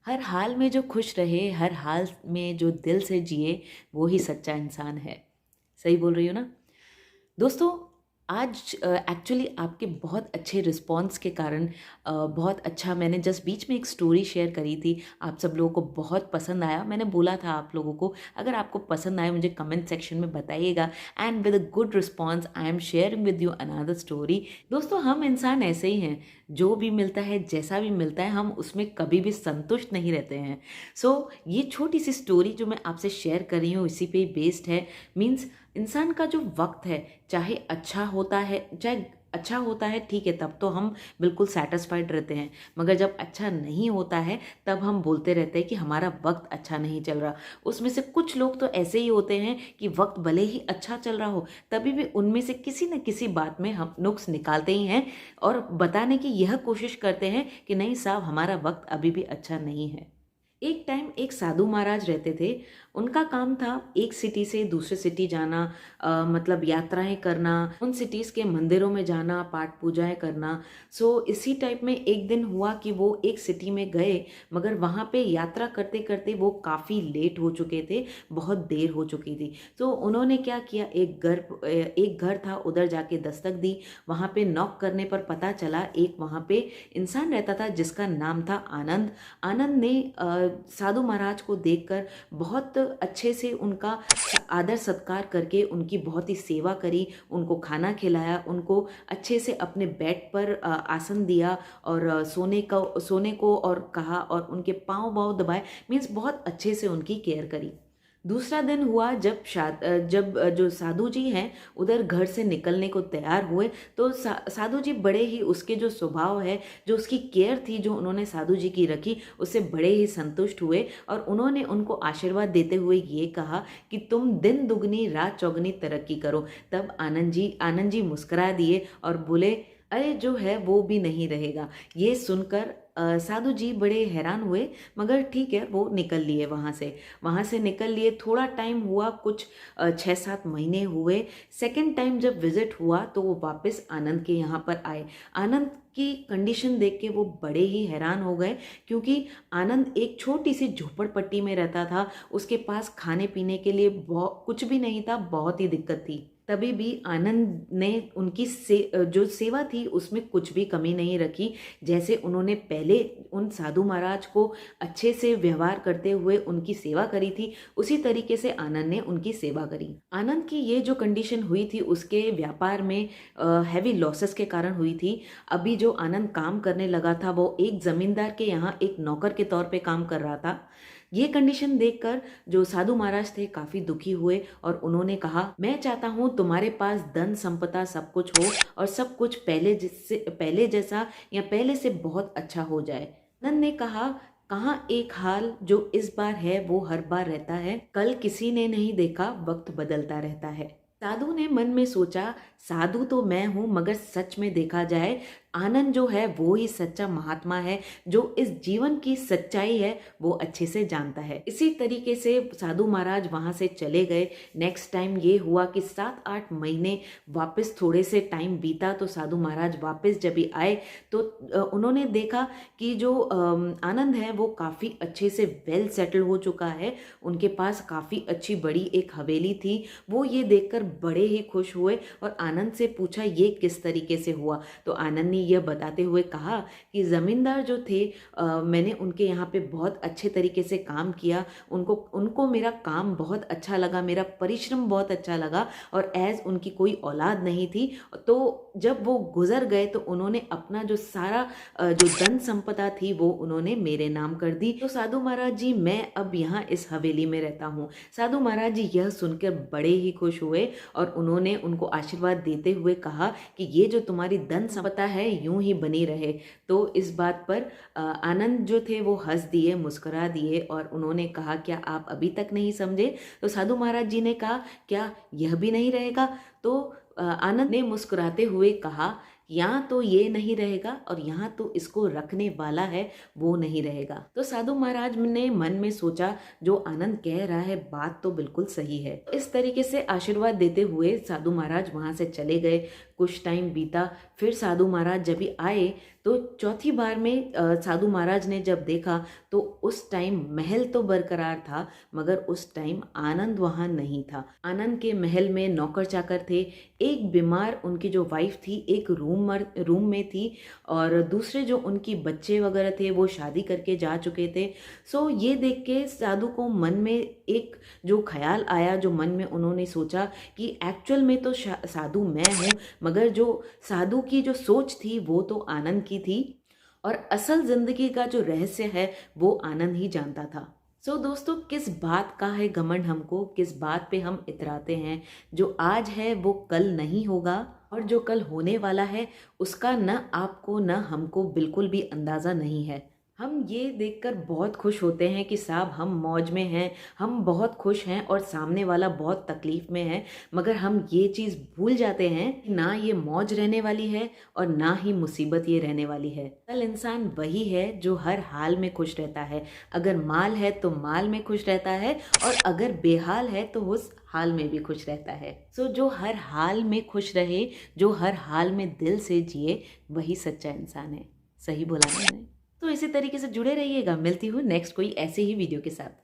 हर हाल में जो खुश रहे, हर हाल में जो दिल से जिए, वो ही सच्चा इंसान है। सही बोल रही हूँ ना? दोस्तों, आज एक्चुअली आपके बहुत अच्छे रिस्पॉन्स के कारण बहुत अच्छा मैंने जस्ट बीच में एक स्टोरी शेयर करी थी। आप सब लोगों को बहुत पसंद आया। मैंने बोला था आप लोगों को, अगर आपको पसंद आए मुझे कमेंट सेक्शन में बताइएगा। And with a good response I am sharing with you another story. दोस्तों, हम इंसान ऐसे ही हैं, जो भी मिलता है, जैसा भी मिलता है, हम उसमें कभी भी संतुष्ट नहीं रहते हैं। ये छोटी सी स्टोरी जो मैं आपसे शेयर कर रही हूँ, इसी पे बेस्ड है। मीन्स इंसान का जो वक्त है, चाहे अच्छा होता है, चाहे अच्छा होता है, ठीक है, तब तो हम बिल्कुल सेटिस्फाइड रहते हैं। मगर जब अच्छा नहीं होता है, तब हम बोलते रहते हैं कि हमारा वक्त अच्छा नहीं चल रहा। उसमें से कुछ लोग तो ऐसे ही होते हैं कि वक्त भले ही अच्छा चल रहा हो, तभी भी उनमें से किसी न किसी बात में हम नुक्स निकालते ही हैं और बताने की यह कोशिश करते हैं कि नहीं साहब, हमारा वक्त अभी भी अच्छा नहीं है। एक टाइम एक साधु महाराज रहते थे। उनका काम था एक सिटी से दूसरे सिटी जाना, मतलब यात्राएं करना, उन सिटीज़ के मंदिरों में जाना, पाठ पूजाएं करना। इसी टाइप में एक दिन हुआ कि वो एक सिटी में गए, मगर वहाँ पे यात्रा करते करते वो काफ़ी लेट हो चुके थे, बहुत देर हो चुकी थी। उन्होंने क्या किया, एक घर था, उधर जाके दस्तक दी। वहाँ पे नॉक करने पर पता चला एक वहाँ पे इंसान रहता था जिसका नाम था आनंद। आनंद ने साधु महाराज को देखकर बहुत अच्छे से उनका आदर सत्कार करके उनकी बहुत ही सेवा करी, उनको खाना खिलाया, उनको अच्छे से अपने बेड पर आसन दिया और सोने को और कहा और उनके पाँव वाँव दबाए। मीन्स बहुत अच्छे से उनकी केयर करी। दूसरा दिन हुआ जब जो साधु जी हैं उधर घर से निकलने को तैयार हुए, तो साधु जी बड़े ही, उसके जो स्वभाव है, जो उसकी केयर थी, जो उन्होंने साधु जी की रखी, उससे बड़े ही संतुष्ट हुए और उन्होंने उनको आशीर्वाद देते हुए ये कहा कि तुम दिन दुगनी रात चौगनी तरक्की करो। तब आनंद जी मुस्कुरा दिए और बोले, अरे जो है वो भी नहीं रहेगा। ये सुनकर साधु जी बड़े हैरान हुए, मगर ठीक है, वो निकल लिए वहाँ से निकल लिए। थोड़ा टाइम हुआ, कुछ 6-7 महीने हुए। सेकेंड टाइम जब विजिट हुआ तो वो वापस आनंद के यहाँ पर आए। आनंद की कंडीशन देख के वो बड़े ही हैरान हो गए, क्योंकि आनंद एक छोटी सी झोपड़पट्टी में रहता था। उसके पास खाने पीने के लिए कुछ भी नहीं था, बहुत ही दिक्कत थी। तभी भी आनंद ने जो सेवा थी उसमें कुछ भी कमी नहीं रखी। जैसे उन्होंने पहले उन साधु महाराज को अच्छे से व्यवहार करते हुए उनकी सेवा करी थी, उसी तरीके से आनंद ने उनकी सेवा करी। आनंद की ये जो कंडीशन हुई थी उसके व्यापार में हैवी लॉसेस के कारण हुई थी। अभी जो आनंद काम करने लगा था वो एक जमींदार के यहाँ एक नौकर के तौर पे काम कर रहा था। ये कंडीशन देखकर जो साधु महाराज थे काफी दुखी हुए और उन्होंने कहा, मैं चाहता हूँ तुम्हारे पास धन संपदा सब कुछ हो और सब कुछ पहले जैसा या पहले से बहुत अच्छा हो जाए। नंद ने कहा, कहाँ एक हाल जो इस बार है वो हर बार रहता है, कल किसी ने नहीं देखा, वक्त बदलता रहता है। साधु ने मन में सोचा, साधु तो मैं हूं, मगर सच में देखा जाए आनंद जो है वो ही सच्चा महात्मा है, जो इस जीवन की सच्चाई है वो अच्छे से जानता है। इसी तरीके से साधु महाराज वहां से चले गए। नेक्स्ट टाइम ये हुआ कि 7-8 महीने वापस थोड़े से टाइम बीता, तो साधु महाराज वापस जब भी आए तो उन्होंने देखा कि जो आनंद है वो काफ़ी अच्छे से वेल सेटल हो चुका है। उनके पास काफ़ी अच्छी बड़ी एक हवेली थी। वो ये देखकर बड़े ही खुश हुए और आनंद से पूछा, ये किस तरीके से हुआ? तो आनंद ने यह बताते हुए कहा कि ज़मींदार जो थे, मैंने उनके यहाँ पे बहुत अच्छे तरीके से काम किया, उनको मेरा काम बहुत अच्छा लगा, मेरा परिश्रम बहुत अच्छा लगा, और एज उनकी कोई औलाद नहीं थी, तो जब वो गुजर गए तो उन्होंने अपना जो सारा जो धन संपदा थी वो उन्होंने मेरे नाम कर दी। तो साधु महाराज जी, मैं अब यहाँ इस हवेली में रहता हूँ। साधु महाराज जी यह सुनकर बड़े ही खुश हुए और उन्होंने उनको आशीर्वाद देते हुए कहा कि ये जो तुम्हारी धन संपदा है यूं ही बनी रहे। तो इस बात पर आनंद जो थे वो हंस दिए, मुस्कुरा दिए और उन्होंने कहा, क्या आप अभी तक नहीं समझे? तो साधु महाराज जी ने कहा, क्या यह भी नहीं रहेगा? तो आनंद ने मुस्कुराते हुए कहा, यहाँ तो ये नहीं रहेगा और यहाँ तो इसको रखने वाला है वो नहीं रहेगा। तो साधु महाराज ने मन में सोचा, जो आनंद कह रहा है बात तो बिल्कुल सही है। इस तरीके से आशीर्वाद देते हुए साधु महाराज वहां से चले गए। कुछ टाइम बीता, फिर साधु महाराज जब भी आए तो चौथी बार में साधु महाराज ने जब देखा तो उस टाइम महल तो बरकरार था, मगर उस टाइम आनंद वहाँ नहीं था। आनंद के महल में नौकर चाकर थे, एक बीमार उनकी जो वाइफ थी एक रूम में थी, और दूसरे जो उनकी बच्चे वगैरह थे वो शादी करके जा चुके थे। सो ये देख के साधु को मन में एक जो ख्याल आया, जो मन में उन्होंने सोचा कि एक्चुअल में तो साधु मैं हूँ, मगर जो साधु की जो सोच थी वो तो आनंद की थी, और असल जिंदगी का जो रहस्य है वो आनंद ही जानता था। सो दोस्तों, किस बात का है घमंड हमको, किस बात पे हम इतराते हैं? जो आज है वो कल नहीं होगा, और जो कल होने वाला है उसका न आपको न हमको बिल्कुल भी अंदाज़ा नहीं है। हम ये देखकर बहुत खुश होते हैं कि साहब हम मौज में हैं, हम बहुत खुश हैं, और सामने वाला बहुत तकलीफ़ में है, मगर हम ये चीज़ भूल जाते हैं कि ना ये मौज रहने वाली है और ना ही मुसीबत ये रहने वाली है। असल इंसान वही है जो हर हाल में खुश रहता है। अगर माल है तो माल में खुश रहता है, और अगर बेहाल है तो उस हाल में भी खुश रहता है। सो जो हर हाल में खुश रहे, जो हर हाल में दिल से जिए, वही सच्चा इंसान है। सही बोला मैंने? तो इसी तरीके से जुड़े रहिएगा। मिलती हूँ नेक्स्ट कोई ऐसे ही वीडियो के साथ।